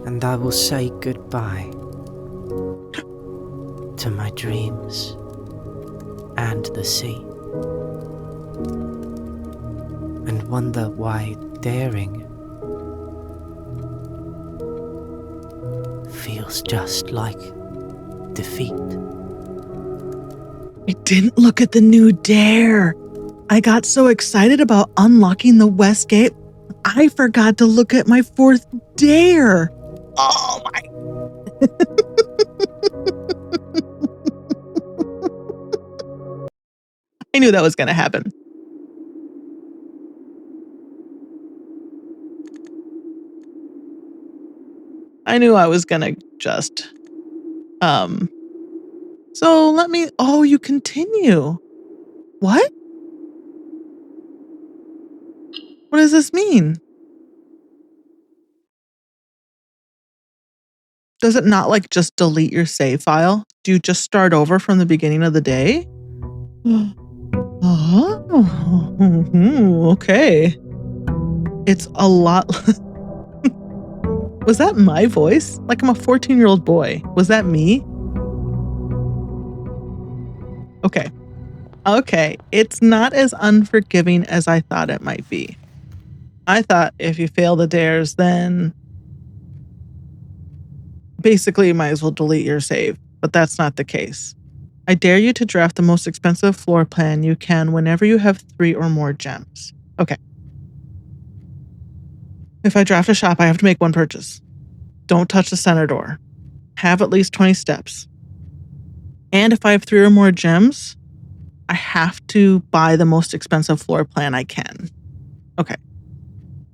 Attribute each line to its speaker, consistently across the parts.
Speaker 1: And I will say goodbye to my dreams and the sea, and wonder why daring feels just like defeat.
Speaker 2: I didn't look at the new dare. I got so excited about unlocking the West Gate, I forgot to look at my 4th dare. Oh my. I knew that was going to happen. I knew I was going to just, so let me, oh, you continue. What? What does this mean? Does it not like just delete your save file? Do you just start over from the beginning of the day? Oh, okay. It's a lot. Was that my voice? Like I'm a 14-year-old boy. Was that me? Okay. Okay. It's not as unforgiving as I thought it might be. I thought if you fail the dares, then basically you might as well delete your save, but that's not the case. I dare you to draft the most expensive floor plan you can whenever you have 3 or more gems. Okay. If I draft a shop, I have to make 1 purchase. Don't touch the center door. Have at least 20 steps. And if I have 3 or more gems, I have to buy the most expensive floor plan I can. Okay.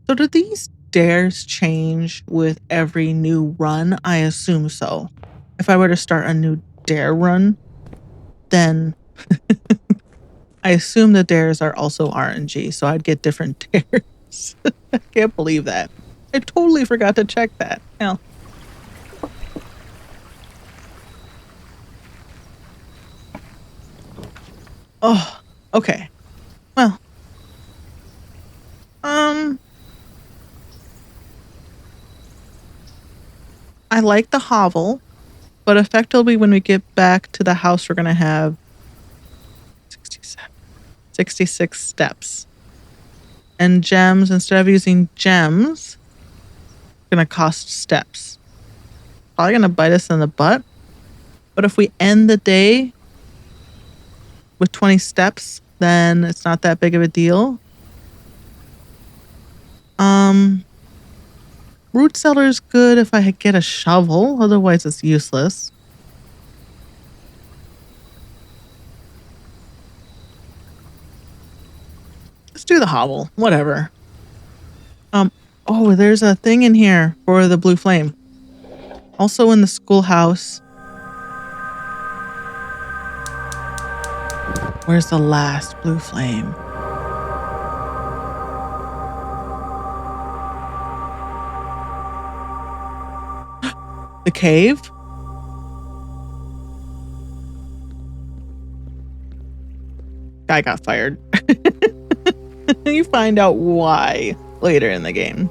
Speaker 2: So do these dares change with every new run? I assume so. If I were to start a new dare run, then I assume the dares are also RNG, so I'd get different dares. I can't believe that. I totally forgot to check that. Hell. Oh, okay. Well. I like the hovel, but effectively when we get back to the house, we're going to have 66 steps. And gems, instead of using gems, going to cost steps. Probably going to bite us in the butt. But if we end the day with 20 steps, then it's not that big of a deal. Root cellar is good if I get a shovel, otherwise it's useless. Let's do the hovel, whatever. Oh, there's a thing in here for the blue flame. Also in the schoolhouse. Where's the last blue flame? The cave? Guy got fired. You find out why later in the game.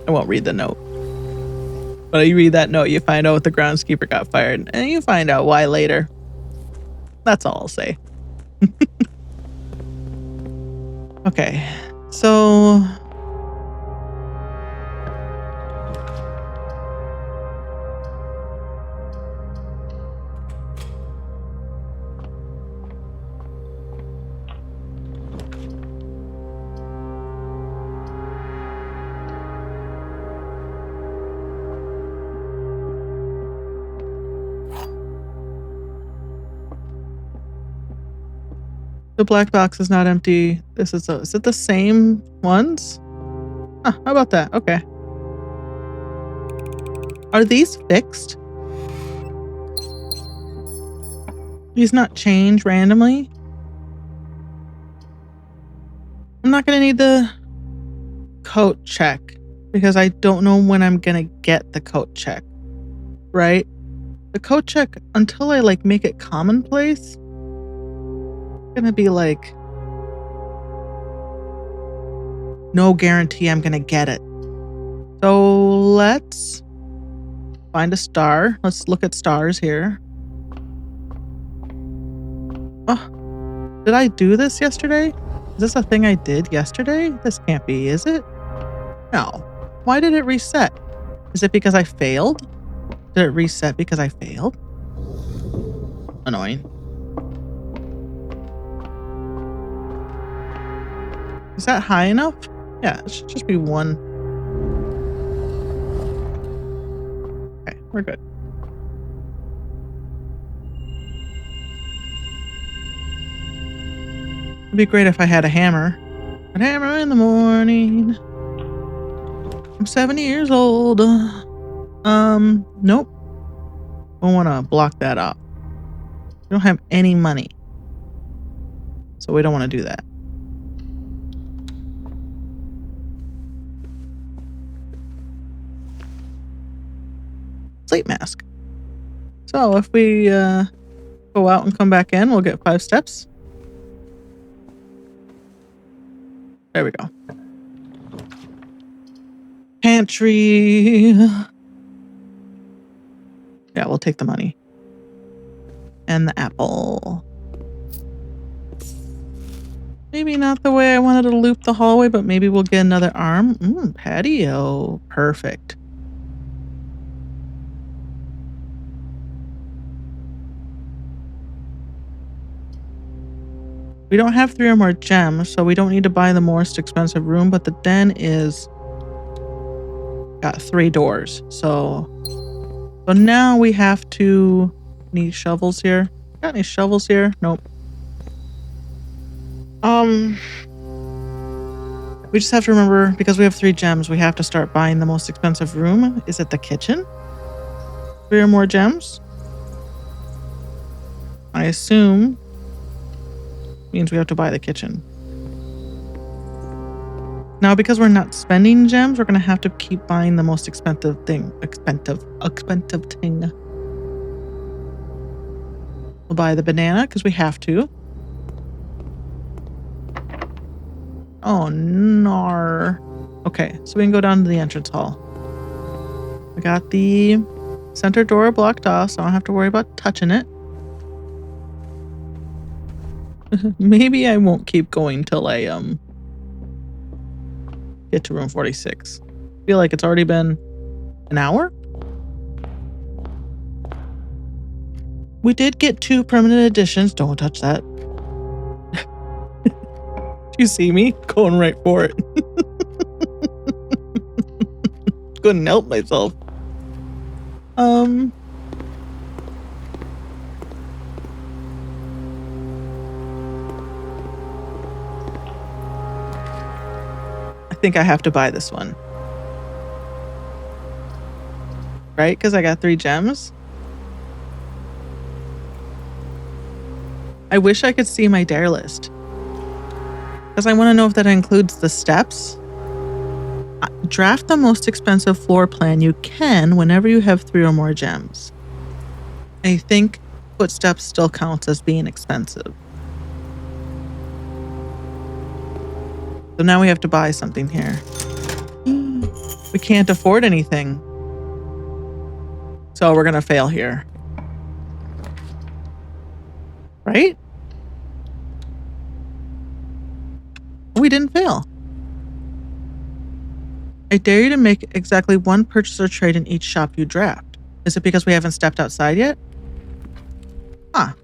Speaker 2: I won't read the note. But you read that note, you find out the groundskeeper got fired, and you find out why later. That's all I'll say. Okay, so... The black box is not empty. Is it the same ones? Huh, how about that? Okay. Are these fixed? These not change randomly? I'm not gonna need the coat check because I don't know when I'm gonna get the coat check, right? The coat check, until I make it commonplace, gonna be no guarantee I'm going to get it. So let's find a star. Let's look at stars here. Oh, did I do this yesterday? Is this a thing I did yesterday? This can't be, is it? No. Why did it reset? Is it because I failed? Did it reset because I failed? Annoying. Is that high enough? Yeah, it should just be one. Okay, we're good. It'd be great if I had a hammer. A hammer in the morning. I'm 70 years old. Nope. I want to block that off. We don't have any money. So we don't want to do that. Sleep mask. So if we go out and come back in, we'll get 5 steps. There we go. Pantry. Yeah, we'll take the money. And the apple. Maybe not the way I wanted to loop the hallway, but maybe we'll get another arm. Patio. Perfect. We don't have 3 or more gems, so we don't need to buy the most expensive room, but the den is got 3 doors. So now we have to need shovels here. Got any shovels here? Nope. We just have to remember, because we have 3 gems, we have to start buying the most expensive room. Is it the kitchen? 3 or more gems? I assume means we have to buy the kitchen. Now, because we're not spending gems, we're going to have to keep buying the most expensive thing. Expensive thing. We'll buy the banana because we have to. Oh, nar. Okay, so we can go down to the entrance hall. I got the center door blocked off, so I don't have to worry about touching it. Maybe I won't keep going till I get to room 46. I feel like it's already been an hour. We did get 2 permanent additions. Don't touch that. Do you see me going right for it? Couldn't help myself. I think I have to buy this one. Right? Because I got 3 gems. I wish I could see my dare list. Because I want to know if that includes the steps. Draft the most expensive floor plan you can whenever you have 3 or more gems. I think footsteps still counts as being expensive. So now we have to buy something here. We can't afford anything. So we're going to fail here. Right? We didn't fail. I dare you to make exactly 1 purchase or trade in each shop you draft. Is it because we haven't stepped outside yet? Huh.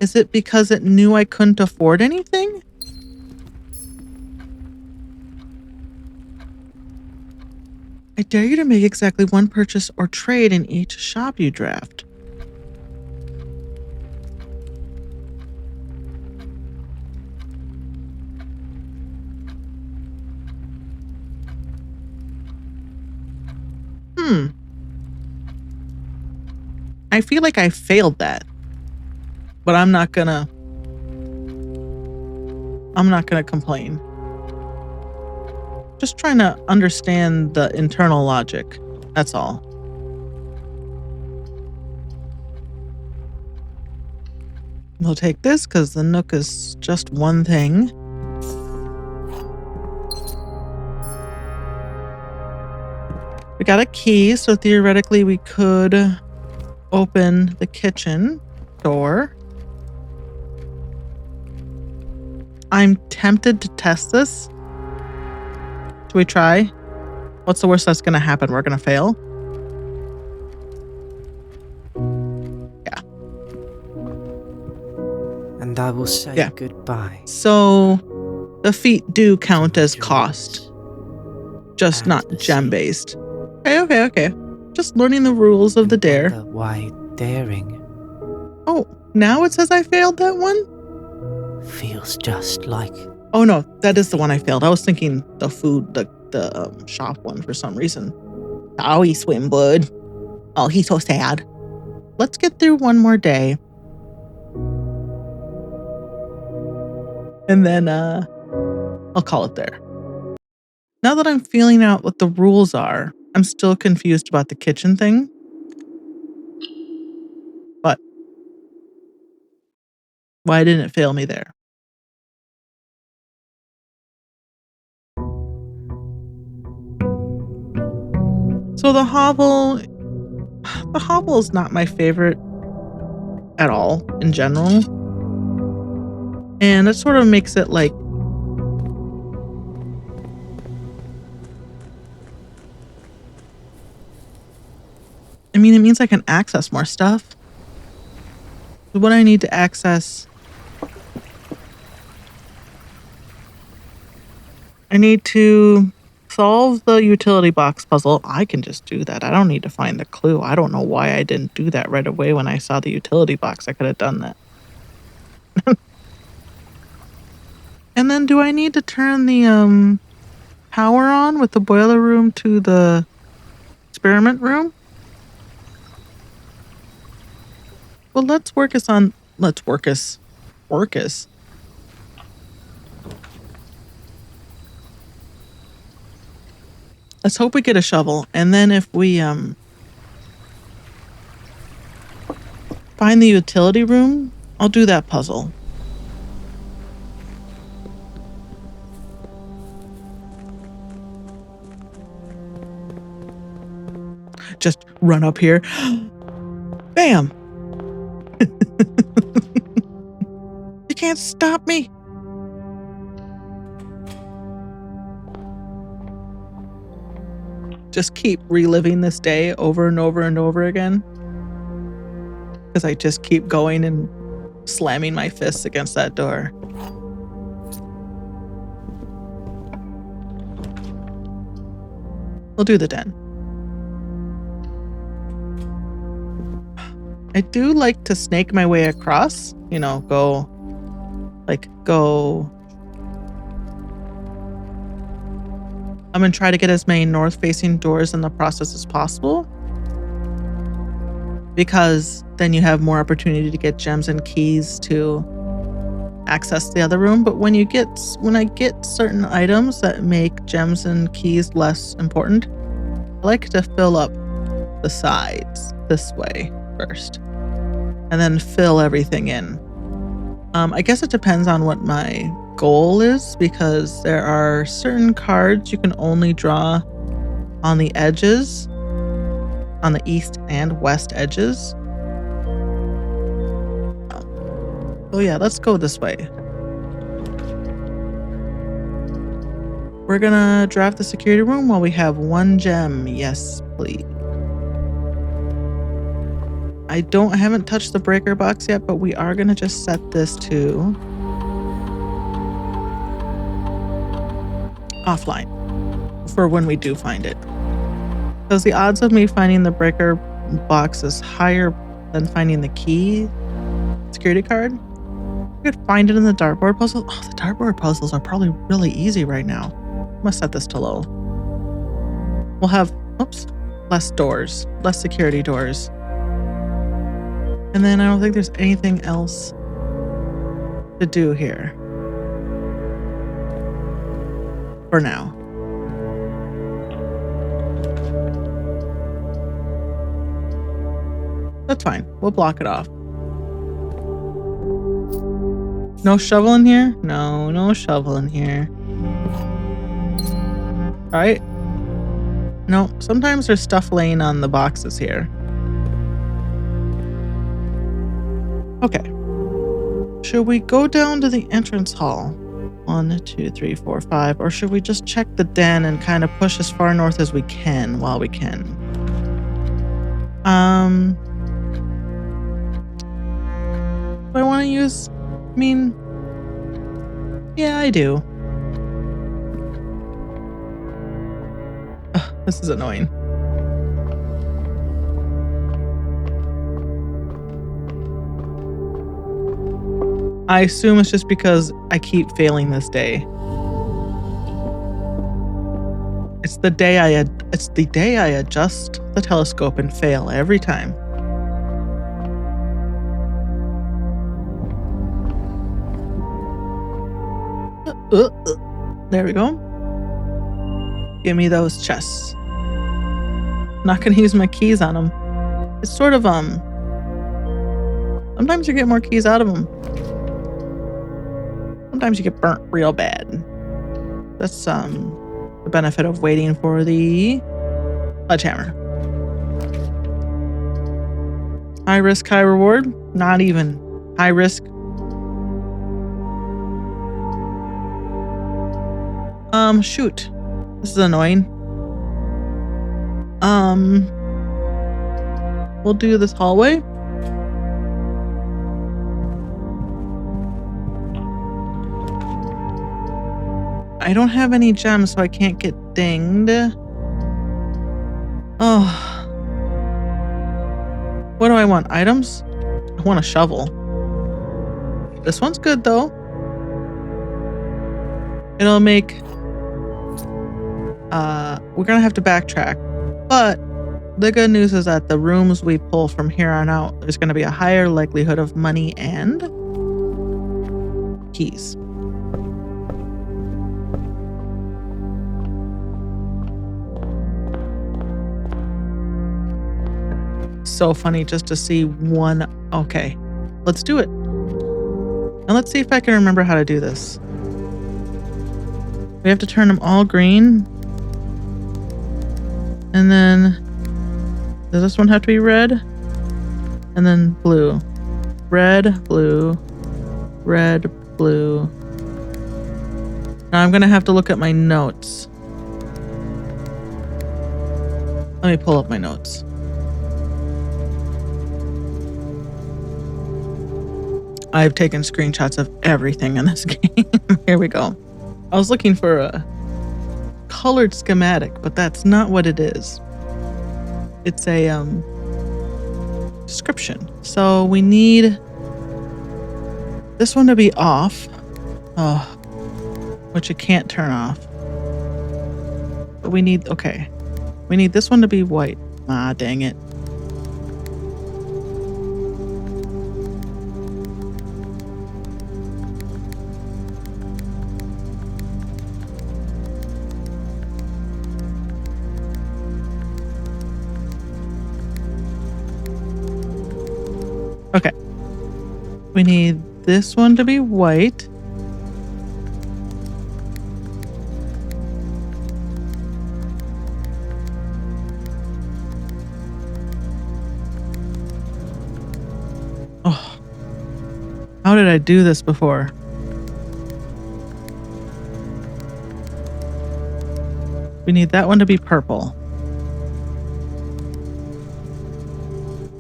Speaker 2: Is it because it knew I couldn't afford anything? I dare you to make exactly 1 purchase or trade in each shop you draft. I feel like I failed that. But I'm not gonna complain. Just trying to understand the internal logic. That's all. We'll take this because the Nook is just one thing. We got a key, so theoretically we could open the kitchen door. I'm tempted to test this. Should we try? What's the worst that's going to happen? We're going to fail? Yeah.
Speaker 1: And I will say goodbye.
Speaker 2: So the feet do count as cost, just
Speaker 1: and
Speaker 2: not
Speaker 1: the
Speaker 2: gem-based. Okay. Just learning the rules of the dare.
Speaker 1: Why daring
Speaker 2: Oh, now it says I failed that one?
Speaker 1: feels just like...
Speaker 2: Oh no, that is the one I failed. I was thinking the food, the shop one for some reason. Oh, he swim blood. Oh, he's so sad. Let's get through one more day. And then I'll call it there. Now that I'm feeling out what the rules are, I'm still confused about the kitchen thing. But why didn't it fail me there? So the hovel is not my favorite at all in general. And it sort of makes it like, I mean, it means I can access more stuff. What I need to access, I need to solve the utility box puzzle. I can just do that. I don't need to find the clue. I don't know why I didn't do that right away when I saw the utility box. I could have done that. And then do I need to turn the power on with the boiler room to the experiment room? Well, let's work us. Let's hope we get a shovel, and then if we find the utility room, I'll do that puzzle. Just run up here. Bam! You can't stop me. Just keep reliving this day over and over and over again. Because I just keep going and slamming my fists against that door. We'll do the den. I do like to snake my way across, go. I'm going to try to get as many north-facing doors in the process as possible. Because then you have more opportunity to get gems and keys to access the other room. But when I get certain items that make gems and keys less important, I like to fill up the sides this way first. And then fill everything in. I guess it depends on what my goal is, because there are certain cards you can only draw on the edges, on the east and west edges. Oh yeah, let's go this way. We're gonna draft the security room while we have one gem. Yes, please. I haven't touched the breaker box yet, but we are gonna just set this to offline for when we do find it. Because the odds of me finding the breaker box is higher than finding the key security card. I could find it in the dartboard puzzle. Oh, the dartboard puzzles are probably really easy right now. I'm gonna set this to low. We'll have, less doors, less security doors. And then I don't think there's anything else to do here. For now. That's fine. We'll block it off. No shovel in here? No shovel in here. Alright. No, sometimes there's stuff laying on the boxes here. Okay. Should we go down to the entrance hall? 1, 2, 3, 4, 5. Or should we just check the den and kind of push as far north as we can while we can? Do I want to use... I mean... Yeah, I do. Ugh, this is annoying. I assume it's just because I keep failing this day. It's the day I adjust the telescope and fail every time. There we go. Give me those chests. Not gonna use my keys on them. It's sort of sometimes you get more keys out of them. Sometimes you get burnt real bad. That's the benefit of waiting for the sledgehammer. High risk, high reward? Not even. High risk. Shoot. This is annoying. We'll do this hallway. I don't have any gems, so I can't get dinged. Oh. What do I want? Items? I want a shovel. This one's good, though. It'll make... we're gonna have to backtrack. But the good news is that the rooms we pull from here on out, there's gonna be a higher likelihood of money and keys. So funny just to see one. Okay, let's do it. And let's see if I can remember how to do this. We have to turn them all green. And then, does this one have to be red? And then blue. Red, blue, red, blue. Now I'm gonna have to look at my notes. Let me pull up my notes. I've taken screenshots of everything in this game. Here we go. I was looking for a colored schematic, but that's not what it is. It's a description. So we need this one to be off. Oh, which it can't turn off. But we need, okay. We need this one to be white. Ah, dang it. Okay. We need this one to be white. Oh. How did I do this before? We need that one to be purple.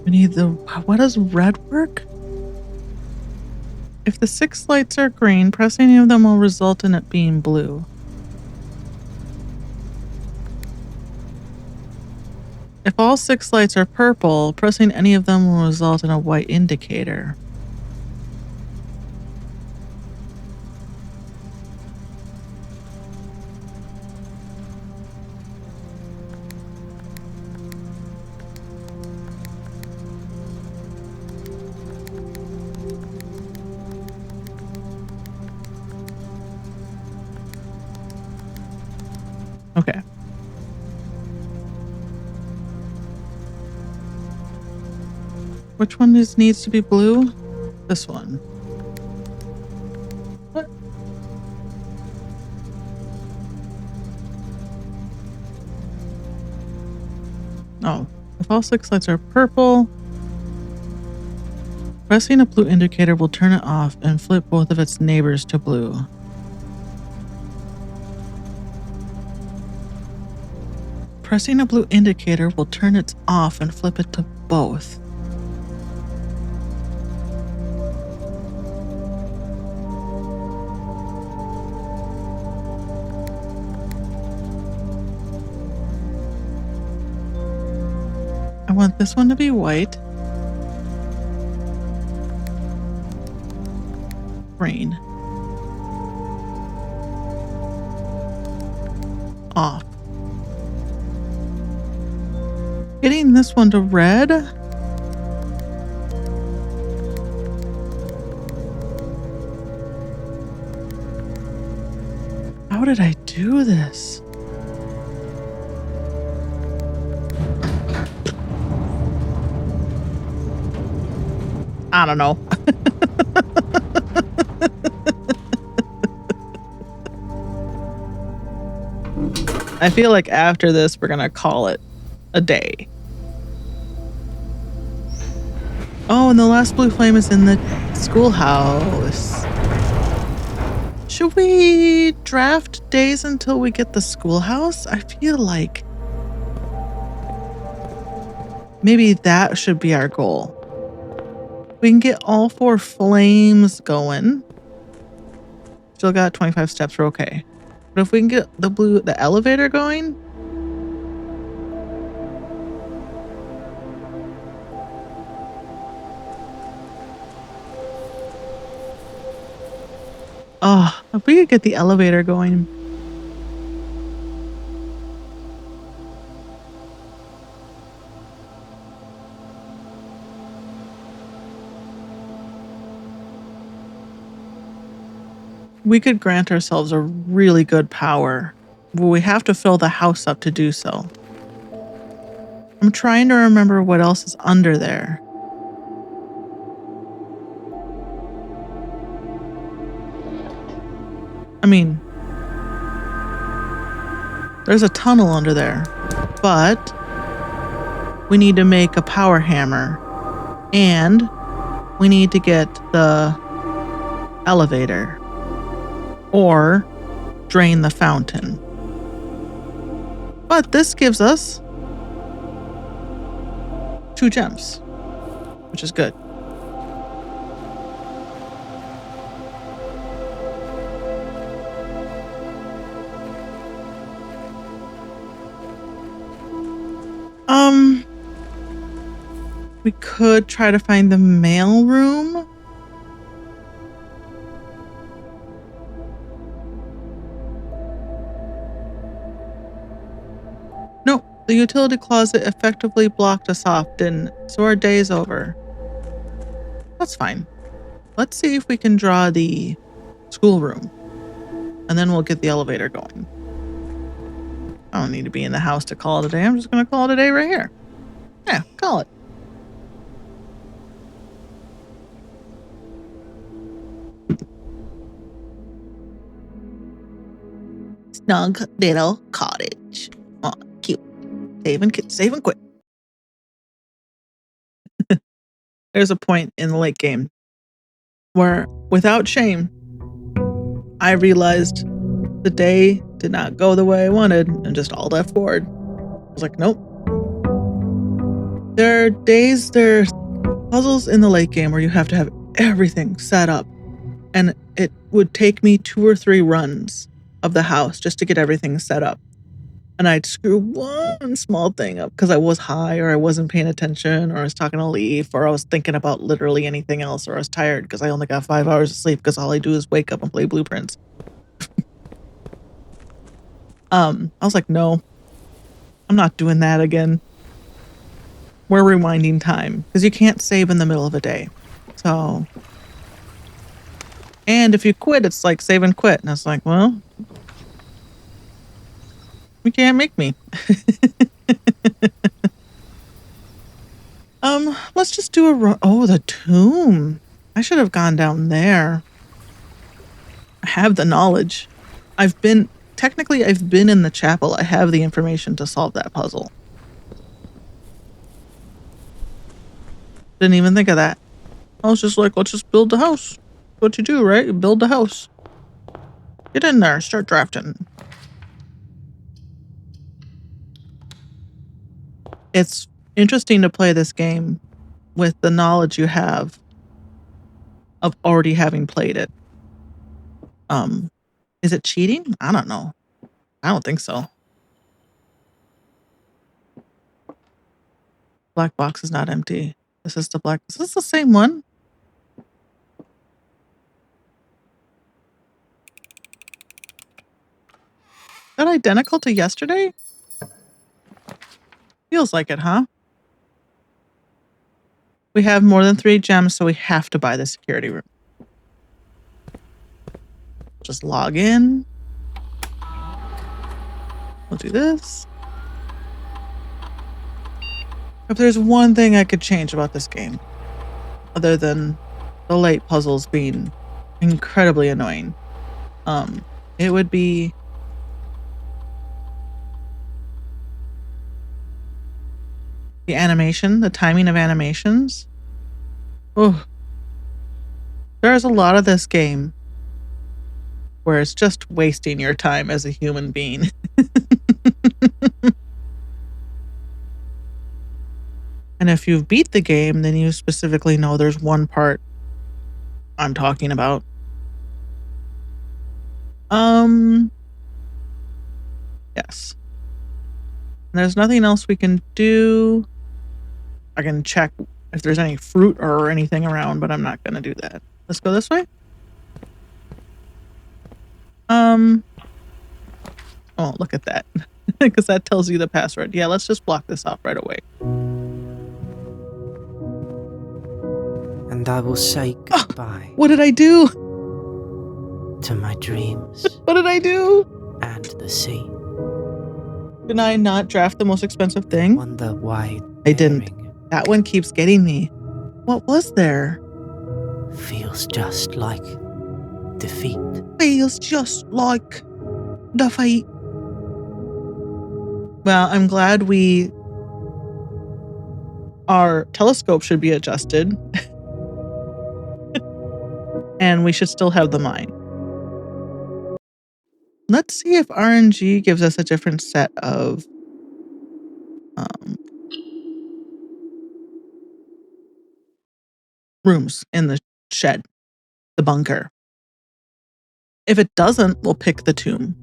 Speaker 2: We need the... What does red work? If the 6 lights are green, pressing any of them will result in it being blue. If all 6 lights are purple, pressing any of them will result in a white indicator. Okay. Which one needs to be blue? This one. What? Oh, if all 6 lights are purple, pressing a blue indicator will turn it off and flip both of its neighbors to blue. Pressing a blue indicator will turn it off and flip it to both. I want this one to be white. Green. Off. Getting this one to red. How did I do this? I don't know. I feel like after this, we're gonna call it a day. Oh, and the last blue flame is in the schoolhouse. Should we draft days until we get the schoolhouse? I feel like maybe that should be our goal. We can get all 4 flames going. Still got 25 steps, we're okay. But if we can get the elevator going, oh, if we could get the elevator going. We could grant ourselves a really good power, but we have to fill the house up to do so. I'm trying to remember what else is under there. I mean, there's a tunnel under there, but we need to make a power hammer and we need to get the elevator or drain the fountain. But this gives us 2 gems, which is good. We could try to find the mail room. Nope, the utility closet effectively blocked us off, didn't it? So our day's over. That's fine. Let's see if we can draw the schoolroom, and then we'll get the elevator going. I don't need to be in the house to call it a day. I'm just going to call it a day right here. Yeah, call it. Snug little cottage. Oh, cute. Save and quit. There's a point in the late game where, without shame, I realized the day did not go the way I wanted and just all left forward. I was like, nope. There are puzzles in the late game where you have to have everything set up. And it would take me 2 or 3 runs of the house just to get everything set up. And I'd screw one small thing up because I was high or I wasn't paying attention or I was talking to Leaf or I was thinking about literally anything else or I was tired because I only got 5 hours of sleep because all I do is wake up and play blueprints. I was like, no, I'm not doing that again. We're rewinding time because you can't save in the middle of a day. So, and if you quit, it's like save and quit. And it's like, well, you can't make me. Let's just do a run. Oh, the tomb. I should have gone down there. I have the knowledge. I've been in the chapel. I have the information to solve that puzzle. Didn't even think of that. I was just like, let's just build the house. What you do, right? You build the house. Get in there. Start drafting. It's interesting to play this game with the knowledge you have of already having played it. Is it cheating? I don't know. I don't think so. Black box is not empty. This is the black. Is this the same one? Is that identical to yesterday? Feels like it, huh? We have more than 3 gems, so we have to buy the security room. Just log in. We'll do this. If there's one thing I could change about this game, other than the late puzzles being incredibly annoying, it would be the animation, the timing of animations. Oh, there's a lot of this game where it's just wasting your time as a human being. And if you've beat the game, then you specifically know there's one part I'm talking about. Yes. And there's nothing else we can do. I can check if there's any fruit or anything around, but I'm not going to do that. Let's go this way. Oh, look at that. Because that tells you the password. Yeah, let's just block this off right away.
Speaker 1: And I will say goodbye.
Speaker 2: What did I do?
Speaker 1: To my dreams.
Speaker 2: What did I do?
Speaker 1: And the sea.
Speaker 2: Did I not draft the most expensive thing?
Speaker 1: Wonder why.
Speaker 2: I didn't. That one keeps getting me. What was there?
Speaker 1: Feels just like defeat.
Speaker 2: Feels just like defeat. Well, I'm glad our telescope should be adjusted. And we should still have the mine. Let's see if RNG gives us a different set of rooms in the shed, the bunker. If it doesn't, we'll pick the tomb.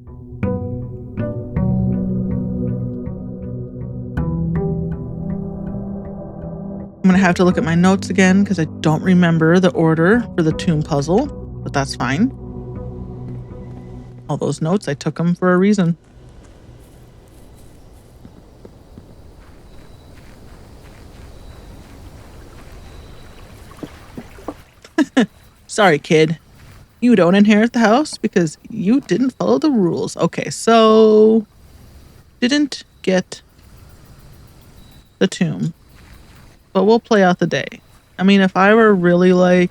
Speaker 2: I'm going to have to look at my notes again because I don't remember the order for the tomb puzzle, but that's fine. All those notes, I took them for a reason. Sorry, kid. You don't inherit the house because you didn't follow the rules. Okay, so didn't get the tomb, but we'll play out the day. I mean, if I were really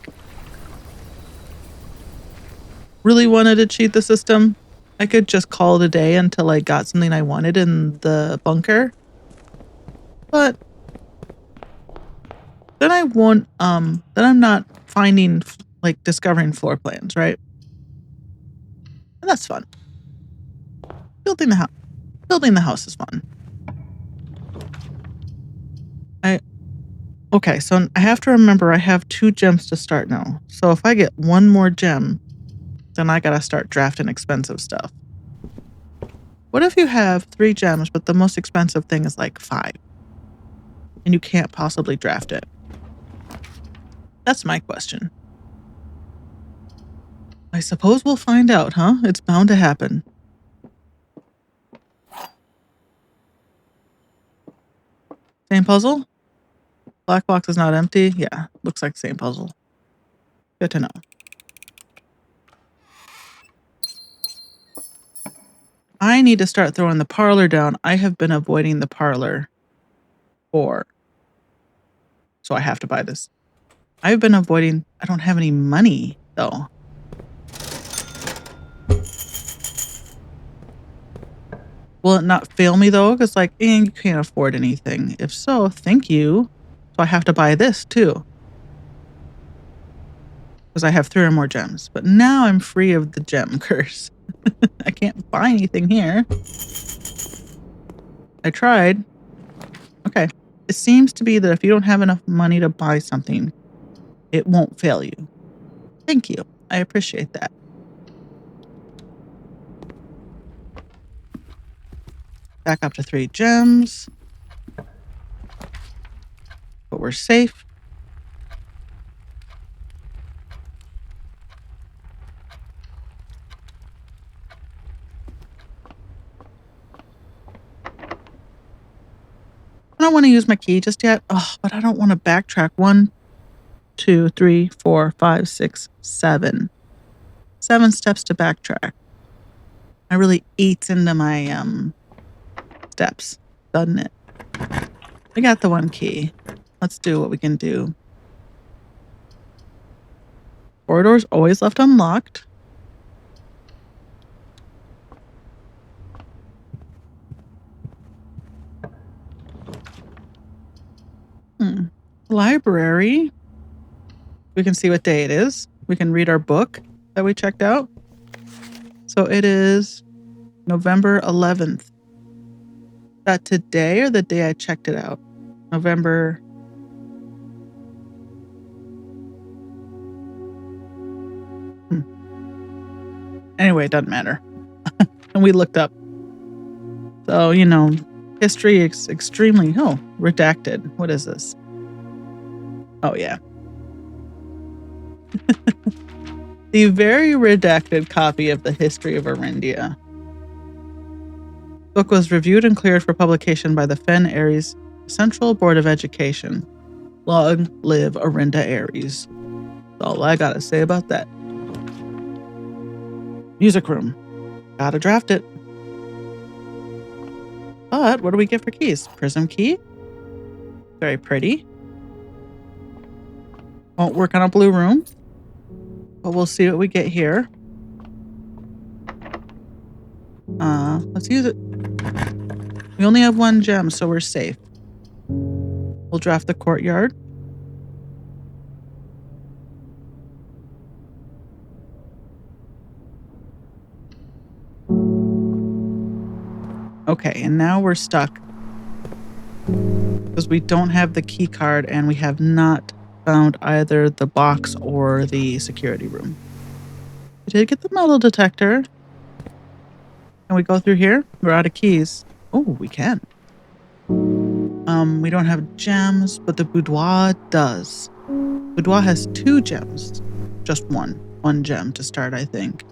Speaker 2: wanted to cheat the system, I could just call it a day until I got something I wanted in the bunker. But then I won't, then I'm not finding, discovering floor plans, right? And that's fun. Building the house is fun. Okay, so I have to remember I have 2 gems to start now. So if I get 1 more gem, then I gotta start drafting expensive stuff. What if you have 3 gems, but the most expensive thing is like 5? And you can't possibly draft it? That's my question. I suppose we'll find out, huh? It's bound to happen. Same puzzle? Black box is not empty? Yeah, looks like the same puzzle. Good to know. I need to start throwing the parlor down. I have been avoiding the parlor so I have to buy this. I've been avoiding, I don't have any money though. Will it not fail me though? Because you can't afford anything. If so, thank you. So I have to buy this too. Because I have 3 or more gems. But now I'm free of the gem curse. I can't buy anything here. I tried. Okay. It seems to be that if you don't have enough money to buy something, it won't fail you. Thank you. I appreciate that. Back up to 3 gems. But we're safe. I don't want to use my key just yet. Oh, but I don't want to backtrack. 1, 2, 3, 4, 5, 6, 7. 7 steps to backtrack. It really eats into my steps, doesn't it? I got the 1 key. Let's do what we can do. Corridors always left unlocked. Library. We can see what day it is. We can read our book that we checked out. So it is November 11th. Is that today or the day I checked it out? November. Anyway, it doesn't matter. And we looked up. So, you know, history is extremely, redacted. What is this? Oh, yeah. The very redacted copy of the history of Arindia. Book was reviewed and cleared for publication by the Fen Aries Central Board of Education. Long live Arinda Aries. That's all I gotta say about that. Music room. Gotta draft it. But what do we get for keys? Prism key. Very pretty. Won't work on a blue room. But we'll see what we get here. Let's use it. We only have 1 gem, so we're safe. We'll draft the courtyard. Okay, and now we're stuck. Because we don't have the key card and we have not found either the box or the security room. We did get the metal detector. Can we go through here? We're out of keys. Oh, we can. We don't have gems, but the boudoir does. Boudoir has 2 gems. Just 1. 1 gem to start, I think.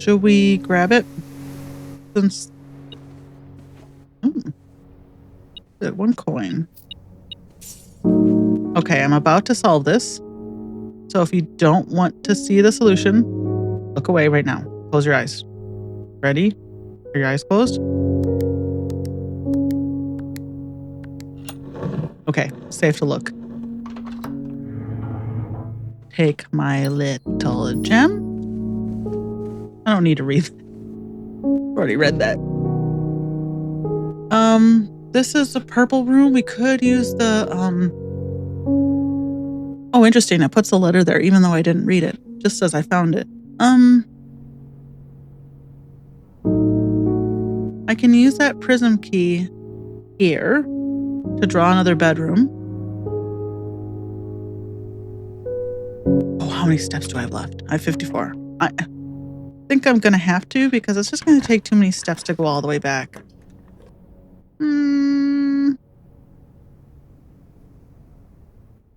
Speaker 2: Should we grab it? Since... Good, 1 coin. Okay, I'm about to solve this. So if you don't want to see the solution, look away right now. Close your eyes. Ready? Are your eyes closed? Okay, safe to look. Take my little gem. I don't need to read. Already read that. This is the purple room. We could use the Oh, interesting. It puts a letter there, even though I didn't read it. Just says I found it. I can use that prism key here to draw another bedroom. Oh, how many steps do I have left? I have 54. I think I'm going to have to because it's just going to take too many steps to go all the way back.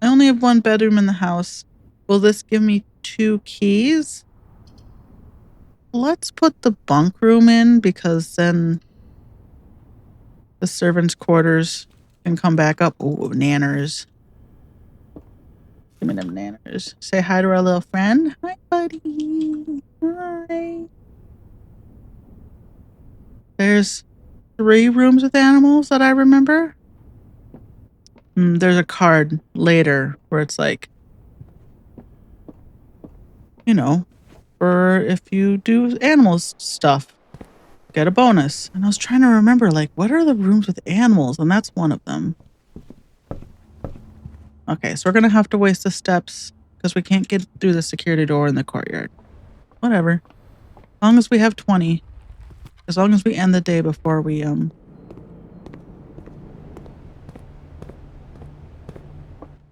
Speaker 2: I only have 1 bedroom in the house. Will this give me 2 keys? Let's put the bunk room in because then the servants' quarters can come back up. Oh, nanners. Give me them nanners. Say hi to our little friend. Hi, buddy. Hi. There's 3 rooms with animals that I remember. There's a card later where it's like, you know, for if you do animals stuff, get a bonus. And I was trying to remember, like, what are the rooms with animals? And that's one of them. Okay, so we're going to have to waste the steps because we can't get through the security door in the courtyard. Whatever. As long as we have 20. As long as we end the day before we,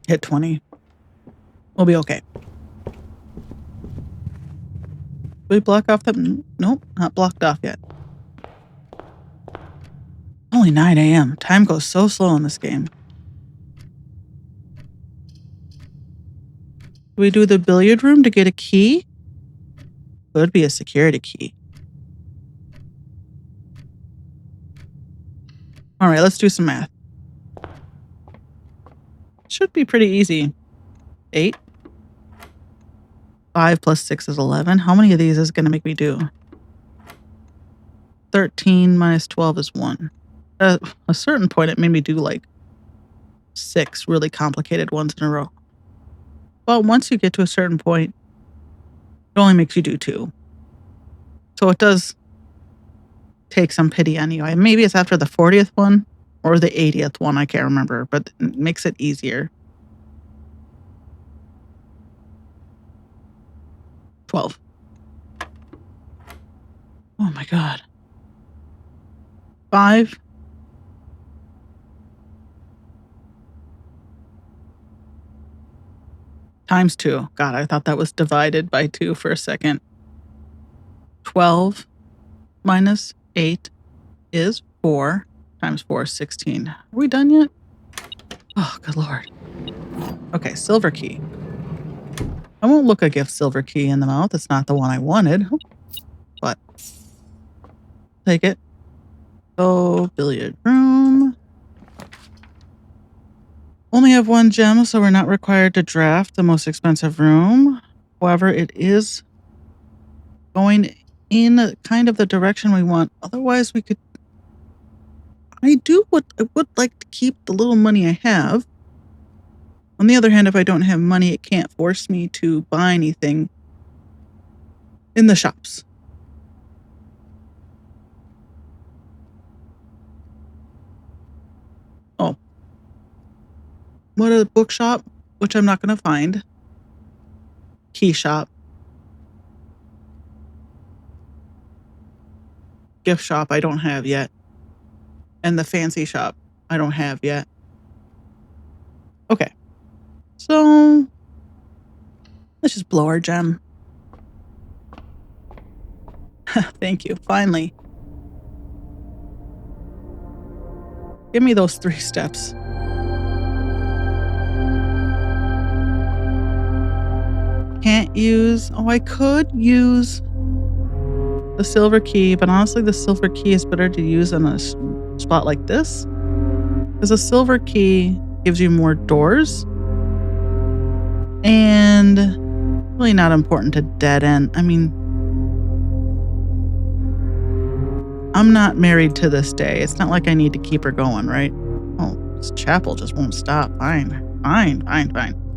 Speaker 2: hit 20. We'll be okay. We block off the... Nope, not blocked off yet. Only 9 a.m. Time goes so slow in this game. Do we do the billiard room to get a key? Could be a security key. All right, let's do some math. Should be pretty easy. 8. 5 plus 6 is 11. How many of these is going to make me do? 13 minus 12 is 1. At a certain point, it made me do like 6 really complicated ones in a row. But once you get to a certain point, it only makes you do 2. So it does take some pity on you. Maybe it's after the 40th one or the 80th one. I can't remember, but it makes it easier. 12. Oh my God. 5. Times 2. God, I thought that was divided by 2 for a second. 12 minus 8 is 4. Times 4 is 16. Are we done yet? Oh, good Lord. Okay, silver key. I won't look a gift silver key in the mouth. It's not the one I wanted. But take it. Go billiard room. Only have 1 gem, so we're not required to draft the most expensive room. However, it is going in kind of the direction we want. Otherwise, we could... I would like to keep the little money I have. On the other hand, if I don't have money, it can't force me to buy anything in the shops. Oh. What a bookshop, which I'm not going to find. Key shop. Gift shop I don't have yet. And the fancy shop I don't have yet. Okay. So let's just blow our gem. Thank you. Finally. Give me those 3 steps. Can't use... Oh, I could use the silver key, but honestly, the silver key is better to use in a spot like this. Because a silver key gives you more doors. And really not important to dead end. I mean, I'm not married to this day. It's not like I need to keep her going, right? Oh, this chapel just won't stop. Fine.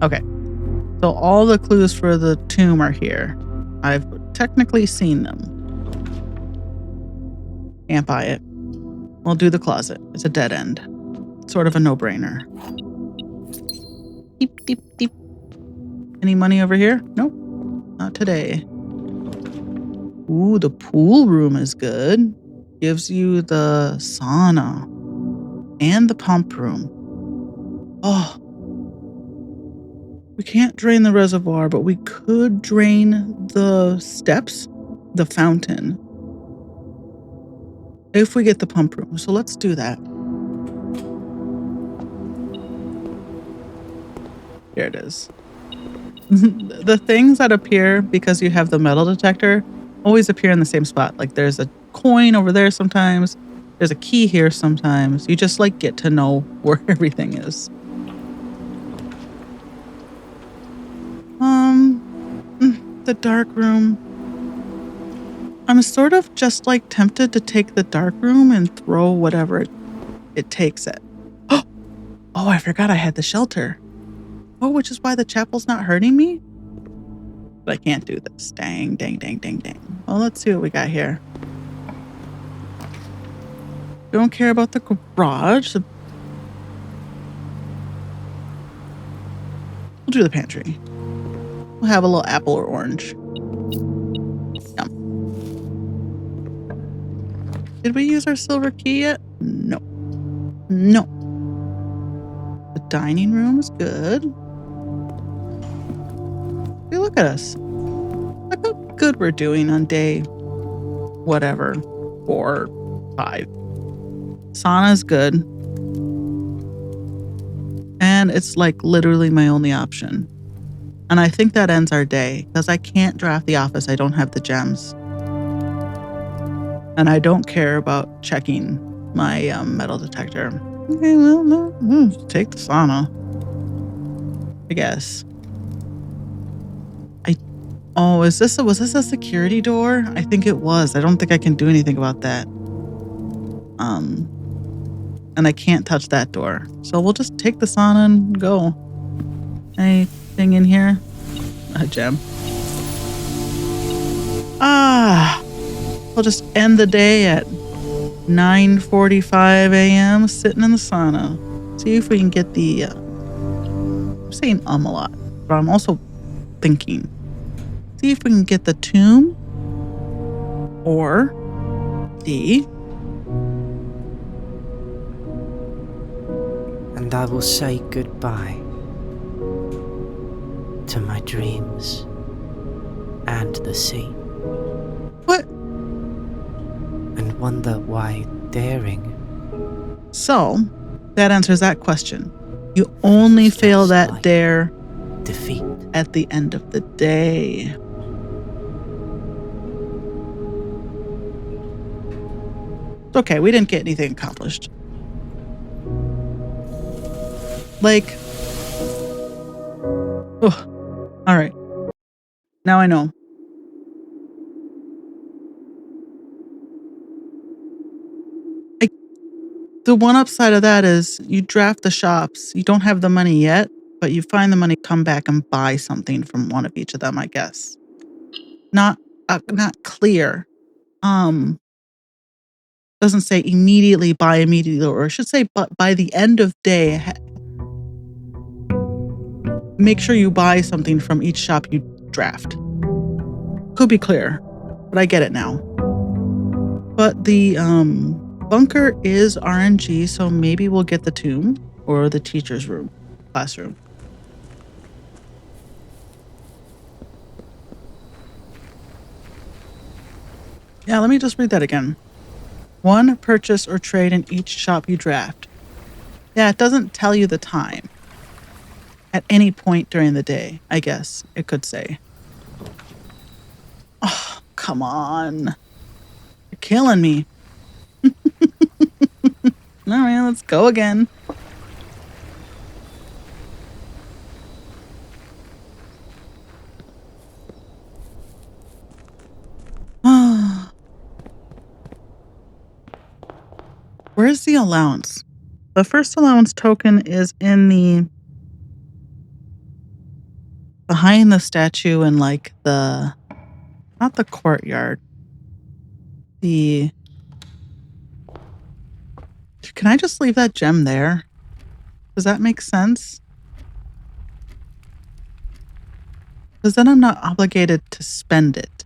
Speaker 2: Okay. So all the clues for the tomb are here. I've technically seen them. Can't buy it. We'll do the closet. It's a dead end. Sort of a no-brainer. Deep, deep, deep. Any money over here? Nope. Not today. Ooh, the pool room is good. Gives you the sauna. And the pump room. Oh. We can't drain the reservoir, but we could drain the steps, the fountain, if we get the pump room. So let's do that. Here it is. The things that appear because you have the metal detector always appear in the same spot. Like there's a coin over there sometimes. There's a key here sometimes. You just like get to know where everything is. The dark room. I'm sort of just like tempted to take the dark room and throw whatever it takes it. Oh, I forgot I had the shelter. Oh, which is why the chapel's not hurting me? But I can't do this. Dang. Well, let's see what we got here. Don't care about the garage. We'll do the pantry. We'll have a little apple or orange. Yum. Did we use our silver key yet? No. No. The dining room is good. Hey, look at us. Look how good we're doing on day whatever, 4, 5. Sauna's good. And it's like literally my only option. And I think that ends our day because I can't draft the office. I don't have the gems. And I don't care about checking my metal detector. Okay, well, no, take the sauna, I guess. Was this a security door? I think it was. I don't think I can do anything about that. And I can't touch that door. So we'll just take the sauna and go. Anything in here? A gem. We'll just end the day at 9:45 a.m. sitting in the sauna. See if we can get the... I'm saying a lot, but I'm also thinking. See if we can get the tomb or the...
Speaker 1: And I will say goodbye to my dreams and the sea.
Speaker 2: What?
Speaker 1: And wonder why daring.
Speaker 2: So, that answers that question. You only fail that
Speaker 1: like
Speaker 2: dare
Speaker 1: defeat
Speaker 2: at the end of the day. It's okay, we didn't get anything accomplished. Like, all right. Now I know. The one upside of that is you draft the shops. You don't have the money yet, but you find the money, come back and buy something from one of each of them, I guess. Not clear. Doesn't say immediately buy immediately, or I should say, but by the end of day, make sure you buy something from each shop you draft. Could be clear, but I get it now. But the bunker is RNG, so maybe we'll get the tomb or the teacher's room, classroom. Yeah, let me just read that again. 1 purchase or trade in each shop you draft. Yeah, it doesn't tell you the time. At any point during the day, I guess it could say. Oh, come on. You're killing me. All right, let's go again. Where's the allowance? The first allowance token is in the... behind the statue and like the... not the courtyard. The... Can I just leave that gem there? Does that make sense? Because then I'm not obligated to spend it.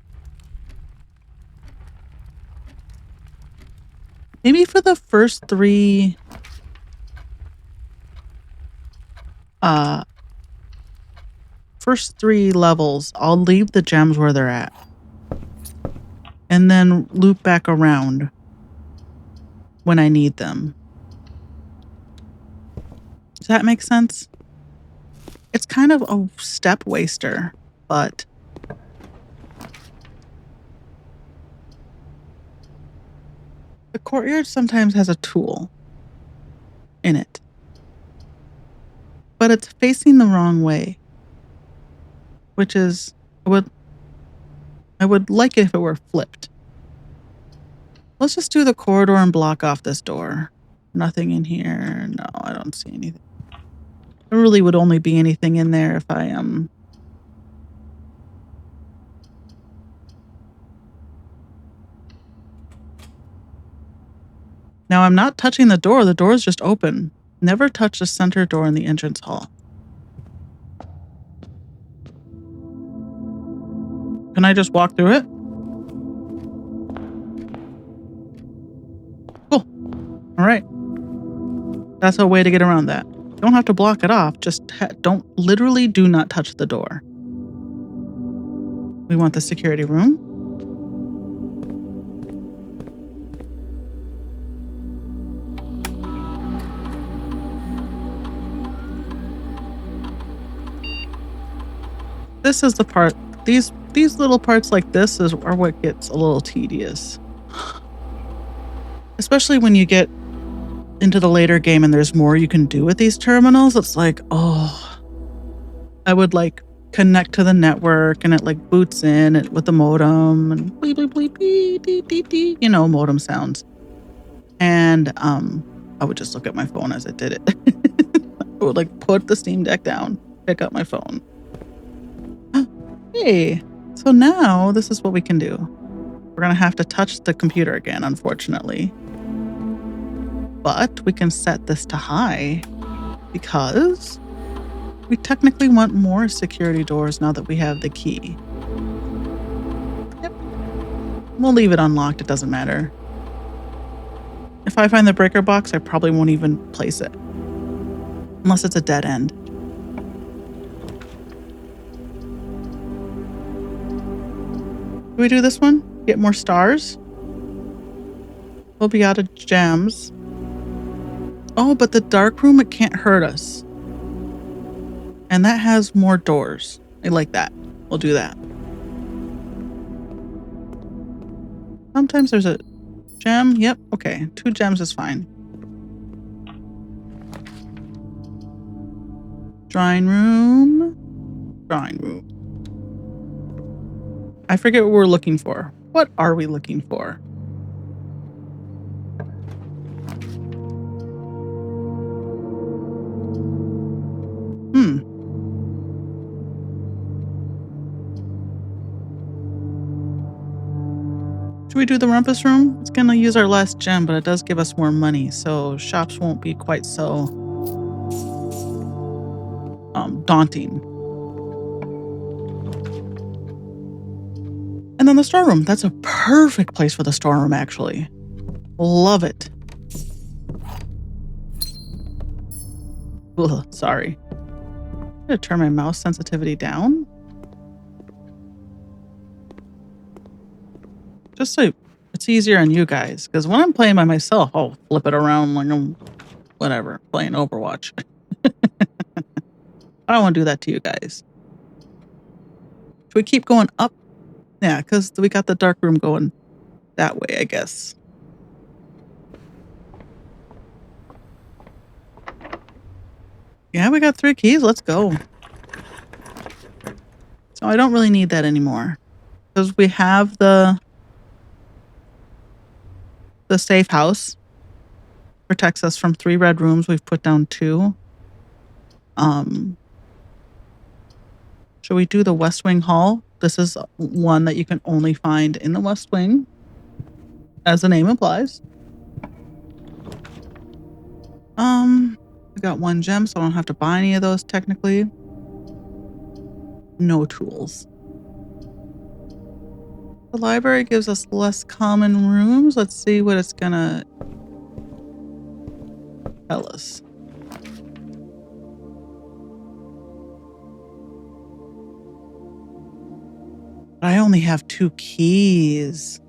Speaker 2: Maybe for the first 3... first 3 levels, I'll leave the gems where they're at. And then loop back around when I need them. Does that make sense? It's kind of a step waster, but... the courtyard sometimes has a tool in it. But it's facing the wrong way. Which is... I would like it if it were flipped. Let's just do the corridor and block off this door. Nothing in here. No, I don't see anything. There really would only be anything in there if I am... Now I'm not touching the door. The door is just open. Never touch the center door in the entrance hall. Can I just walk through it? Cool. All right. That's a way to get around that. You don't have to block it off. Just do not touch the door. We want the security room. This is the part, these little parts like this are what gets a little tedious. Especially when you get into the later game and there's more you can do with these terminals. It's like, oh, I would like connect to the network and it like boots in it with the modem and bleep, bleep, bleep, bleep, bleep, bleep, bleep, you know, modem sounds. And I would just look at my phone as I did it. I would like put the Steam Deck down, pick up my phone. Hey, so now this is what we can do. We're going to have to touch the computer again, unfortunately. But we can set this to high because we technically want more security doors now that we have the key. Yep. We'll leave it unlocked. It doesn't matter. If I find the breaker box, I probably won't even place it. Unless it's a dead end. Do we do this one? Get more stars? We'll be out of gems. Oh, but the dark room, it can't hurt us. And that has more doors. I like that. We'll do that. Sometimes there's a gem. Yep. Okay. 2 gems is fine. Drawing room. Drawing room. I forget what we're looking for. What are we looking for? Should we do the rumpus room? It's gonna use our last gem, but it does give us more money, so shops won't be quite so daunting. And then the storeroom. That's a perfect place for the storeroom, actually. Love it. Ugh, sorry. I'm gonna turn my mouse sensitivity down. Just so it's easier on you guys. Because when I'm playing by myself, I'll flip it around like I'm, whatever, playing Overwatch. I don't want to do that to you guys. Should we keep going up? Yeah, because we got the dark room going that way, I guess. Yeah, we got 3 keys. Let's go. So I don't really need that anymore. Because we have the safe house. Protects us from 3 red rooms. We've put down 2. Should we do the West Wing Hall? This is one that you can only find in the West Wing, as the name implies. I got 1 gem, so I don't have to buy any of those technically. No tools. The library gives us less common rooms. Let's see what it's gonna tell us. I only have 2 keys.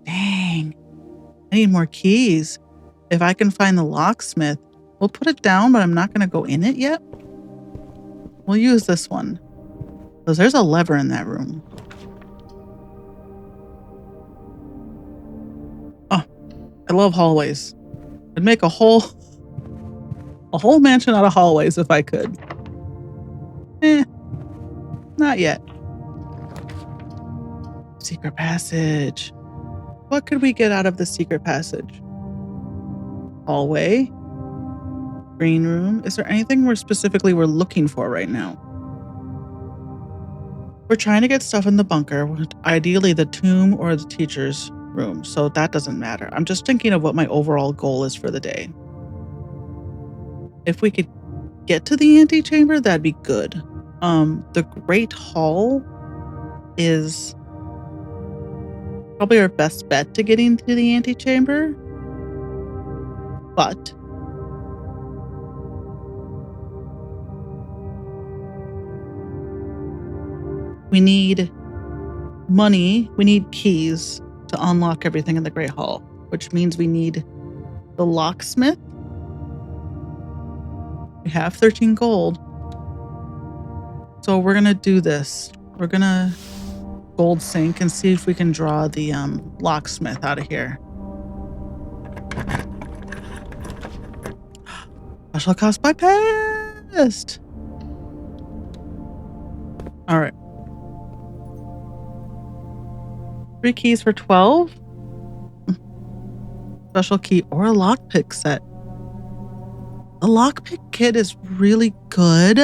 Speaker 2: Dang. I need more keys. If I can find the locksmith, we'll put it down, but I'm not going to go in it yet. We'll use this one. Because there's a lever in that room. Oh, I love hallways. I'd make a whole mansion out of hallways if I could. Not yet. Secret passage. What could we get out of the secret passage? Hallway. Green room. Is there anything we're looking for right now? We're trying to get stuff in the bunker, ideally the tomb or the teacher's room, so that doesn't matter. I'm just thinking of what my overall goal is for the day. If we could get to the antechamber, that'd be good. The Great Hall is probably our best bet to getting to the antechamber. But we need money. We need keys to unlock everything in the Great Hall, which means we need the locksmith. We have 13 gold. So we're going to do this. We're going to gold sink and see if we can draw the locksmith out of here. Special cost bypassed. All right. 3 keys for 12. Special key or a lockpick set. The lockpick kit is really good,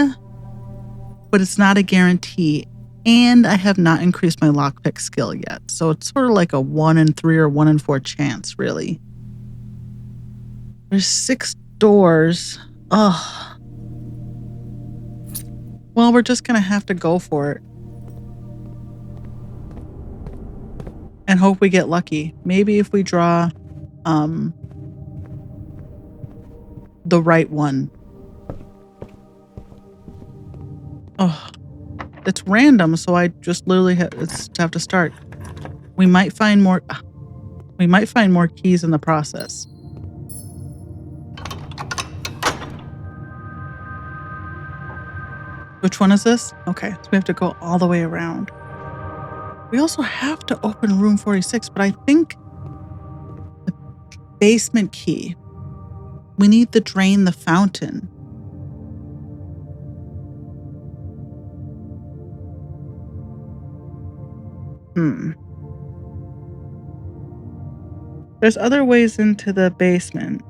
Speaker 2: but it's not a guarantee. And I have not increased my lockpick skill yet. So it's sort of like a 1 in 3 or 1 in 4 chance, really. There's 6 doors. Ugh. Well, we're just going to have to go for it. And hope we get lucky. Maybe if we draw the right one. Oh, it's random, so I just literally have to start. We might find more. We might find more keys in the process. Which one is this? Okay, so we have to go all the way around. We also have to open room 46, but I think the basement key. We need to drain the fountain. There's other ways into the basement,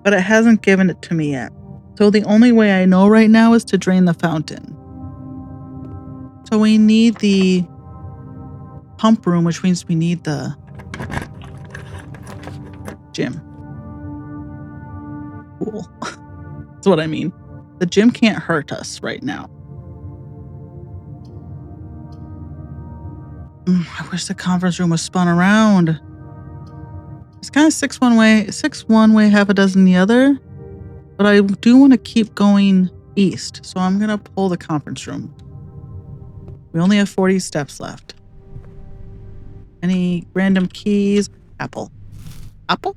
Speaker 2: but it hasn't given it to me yet. So the only way I know right now is to drain the fountain. So we need the pump room, which means we need the gym. Cool. That's what I mean. The gym can't hurt us right now. I wish the conference room was spun around. It's kind of 6 one way, half a dozen the other. But I do want to keep going east, so I'm going to pull the conference room. We only have 40 steps left. Any random keys? Apple. Apple?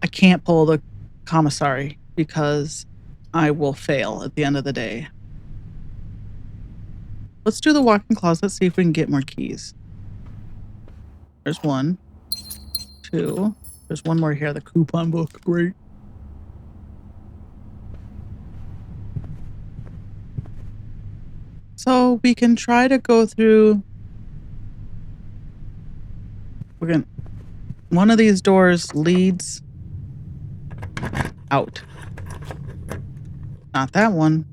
Speaker 2: I can't pull the commissary because I will fail at the end of the day. Let's do the walk-in closet, see if we can get more keys. There's 1, 2. There's 1 more here, the coupon book. Great. So we can try to go through. One of these doors leads out. Not that one.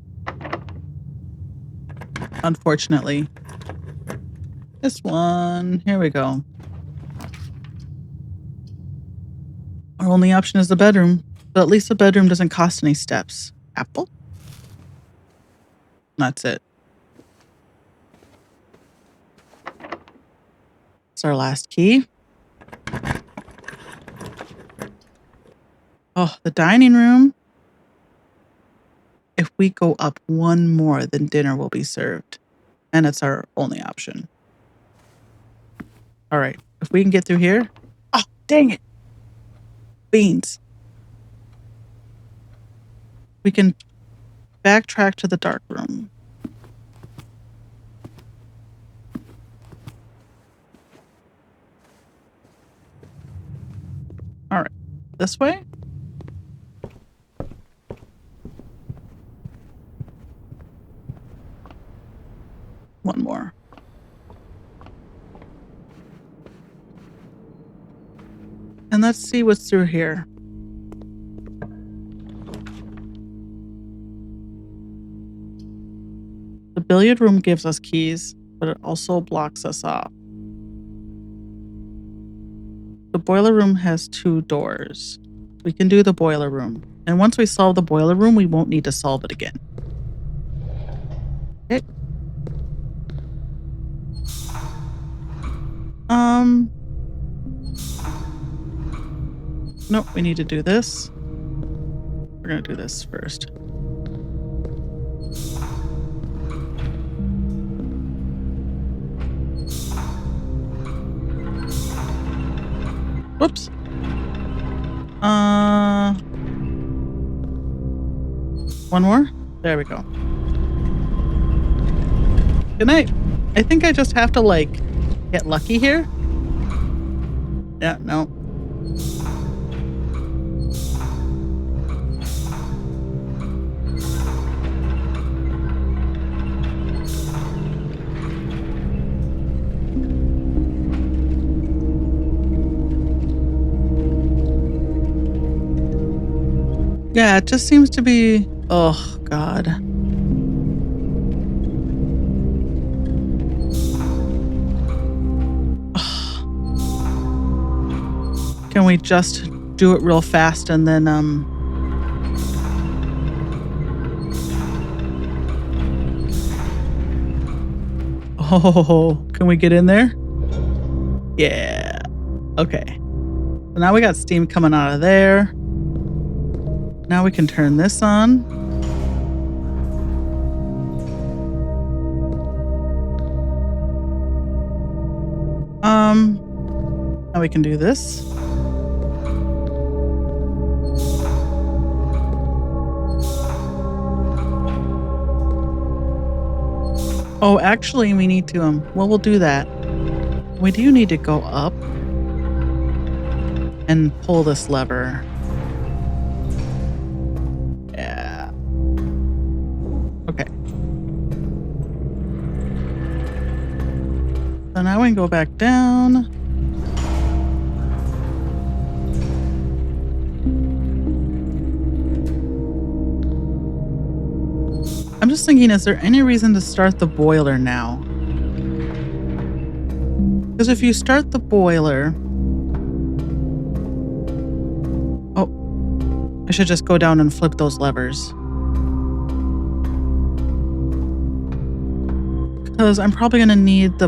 Speaker 2: Unfortunately. This one. Here we go. Our only option is the bedroom, but at least the bedroom doesn't cost any steps. Apple? That's it. It's our last key. Oh, the dining room. If we go up 1 more, then dinner will be served. And it's our only option. All right. If we can get through here. Oh, dang it. Beans. We can backtrack to the dark room. All right. This way? One more. And let's see what's through here. The billiard room gives us keys, but it also blocks us off. The boiler room has 2 doors. We can do the boiler room. And once we solve the boiler room, we won't need to solve it again. Okay. Nope, we need to do this. We're gonna do this first. Whoops. One more? There we go. Good night. I think I just have to, like, get lucky here. Yeah, no. Yeah, it just seems to be... Oh, God. Can we just do it real fast and then, Oh, can we get in there? Yeah. Okay. So now we got steam coming out of there. Now we can turn this on. Now we can do this. Oh, actually, we need to, well, we'll do that. We do need to go up and pull this lever. Yeah. Okay. So now we can go back down. I'm just thinking, is there any reason to start the boiler now? Because if you start the boiler... Oh, I should just go down and flip those levers. Because I'm probably going to need the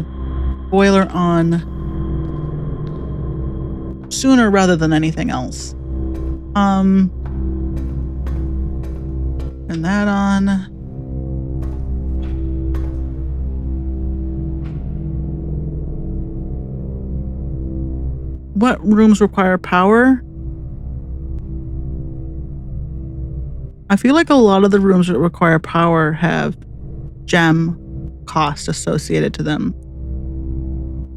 Speaker 2: boiler on sooner rather than anything else. And that on... What rooms require power? I feel like a lot of the rooms that require power have gem cost associated to them.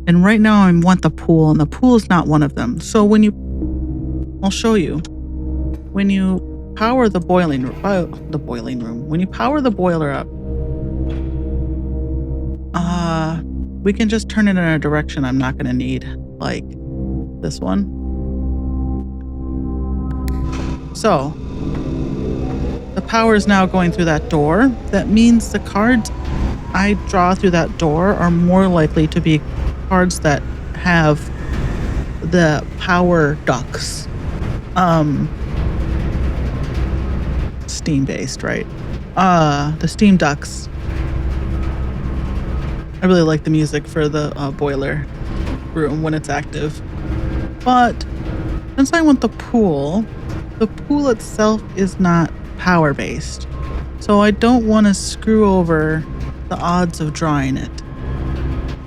Speaker 2: And right now I want the pool, and the pool is not one of them. So when you... I'll show you. When you power the boiling room, when you power the boiler up, we can just turn it in a direction I'm not going to need, like this one. So the power is now going through that door. That means the cards I draw through that door are more likely to be cards that have the power ducts. Steam based, right? The steam ducts. I really like the music for the boiler room when it's active. But since I want the pool itself is not power based. So I don't want to screw over the odds of drawing it.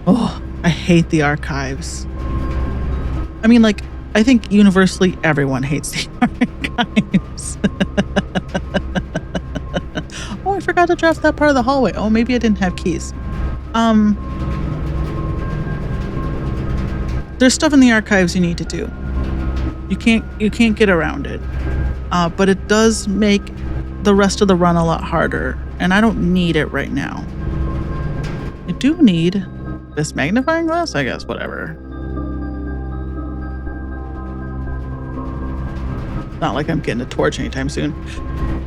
Speaker 2: Oh, I hate the archives. I mean, like, I think universally everyone hates the archives. Oh, I forgot to draft that part of the hallway. Oh, maybe I didn't have keys. There's stuff in the archives you need to do. You can't get around it. But it does make the rest of the run a lot harder, and I don't need it right now. I do need this magnifying glass, I guess, whatever. Not like I'm getting a torch anytime soon.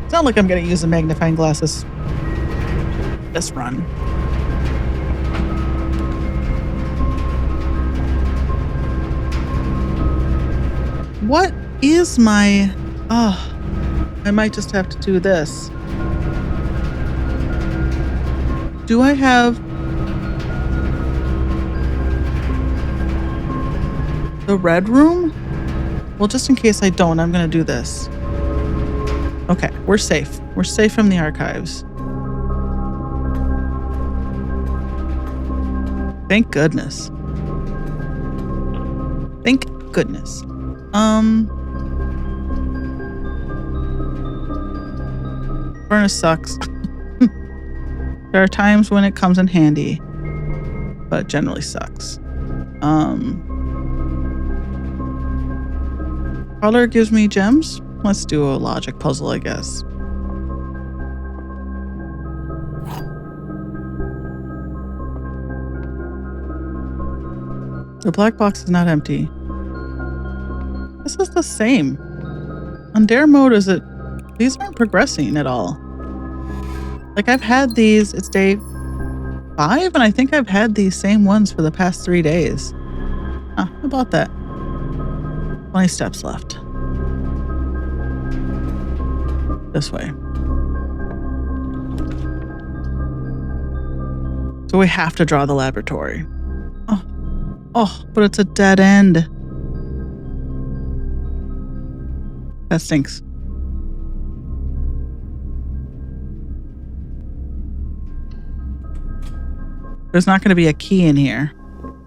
Speaker 2: It's not like I'm gonna use the magnifying glasses this run. What is my... Oh, I might just have to do this. Do I have the red room? Well, just in case I don't, I'm going to do this. Okay, we're safe. We're safe from the archives. Thank goodness. Thank goodness. Furnace sucks. There are times when it comes in handy, but generally sucks. Color gives me gems. Let's do a logic puzzle, I guess. The black box is not empty. This is the same. On dare mode, these aren't progressing at all. Like, I've had these, it's day 5, and I think I've had these same ones for the past 3 days. How about that? 20 steps left. This way. So we have to draw the laboratory. Oh, but it's a dead end. That stinks. There's not going to be a key in here.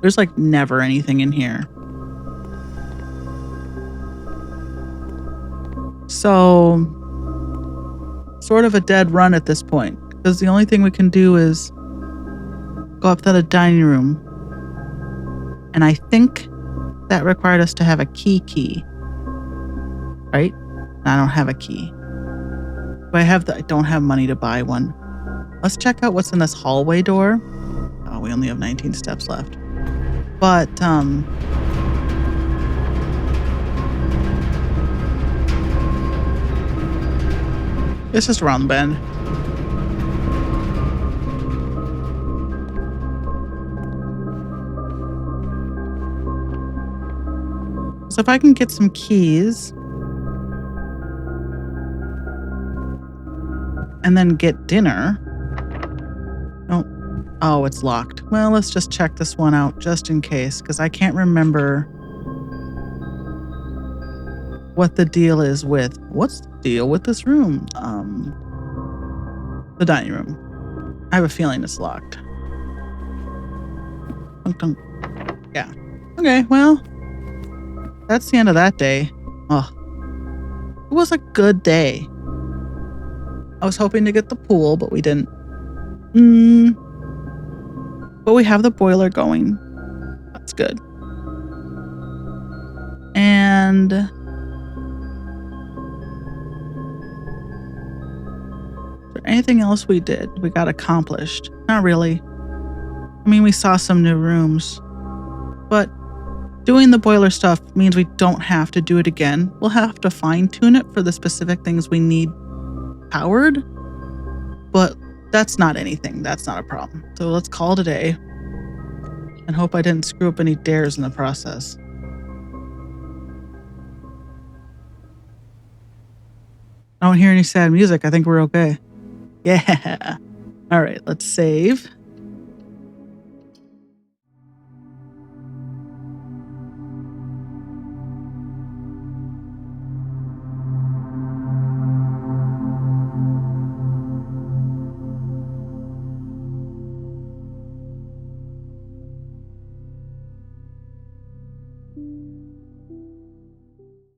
Speaker 2: There's like never anything in here. So, sort of a dead run at this point, because the only thing we can do is go up to the dining room. And I think that required us to have a key. Right? I don't have a key. I don't have money to buy one. Let's check out what's in this hallway door. Oh, we only have 19 steps left. But, it's just around the bend. So if I can get some keys and then get dinner. Oh, it's locked. Well, let's just check this one out just in case, because I can't remember what the deal is with. What's the deal with this room? The dining room. I have a feeling it's locked. Yeah. Okay, well, that's the end of that day. Oh, it was a good day. I was hoping to get the pool, but we didn't. But we have the boiler going. That's good. And is there anything else we got accomplished? Not really. I mean, we saw some new rooms, but doing the boiler stuff means we don't have to do it again. We'll have to fine tune it for the specific things we need powered, but that's not anything. That's not a problem. So let's call it a day and hope I didn't screw up any dares in the process. I don't hear any sad music. I think we're okay. Yeah. All right, let's save.